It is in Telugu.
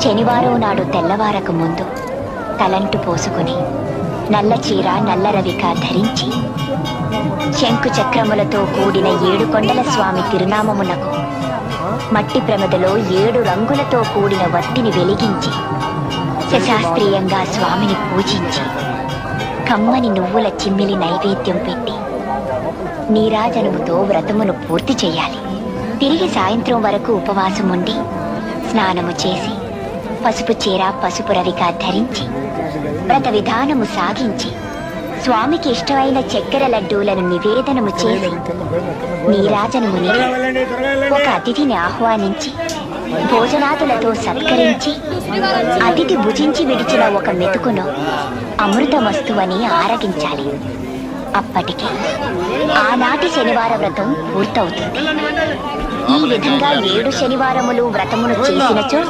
శనివారం నాడు తెల్లవారకు ముందు తలంటు పోసుకుని నల్ల చీర నల్ల రవిక ధరించి శంకు చక్రములతో కూడిన 7 కొండల స్వామి తిరునామమునకు మట్టి ప్రమిదలో 7 రంగులతో కూడిన వత్తిని వెలిగించి శాస్త్రీయంగా స్వామిని పూజించి కమ్మని నువ్వుల చిమ్మిలి నైవేద్యం పెట్టి నీరాజనముతో వ్రతమును పూర్తి చేయాలి. తిరిగి సాయంత్రం వరకు ఉపవాసం ఉండి స్నానము చేసి పసుపు చీర పసుపు రవిక ధరించి వ్రత విధానము సాగించి స్వామికి ఇష్టమైన చక్కెర లడ్డూలను నివేదనము చేసి నీరాజనముని ఒక అతిథిని ఆహ్వానించి భోజనాదులతో సత్కరించి అతిథి భుజించి విడిచిన ఒక మెతుకును అమృతమస్తువని ఆరగించాలి. అప్పటికి ఆనాటి శనివార వ్రతం పూర్తవుతుంది. ఈ విధంగా 7 శనివారములు వ్రతమును చేసినచో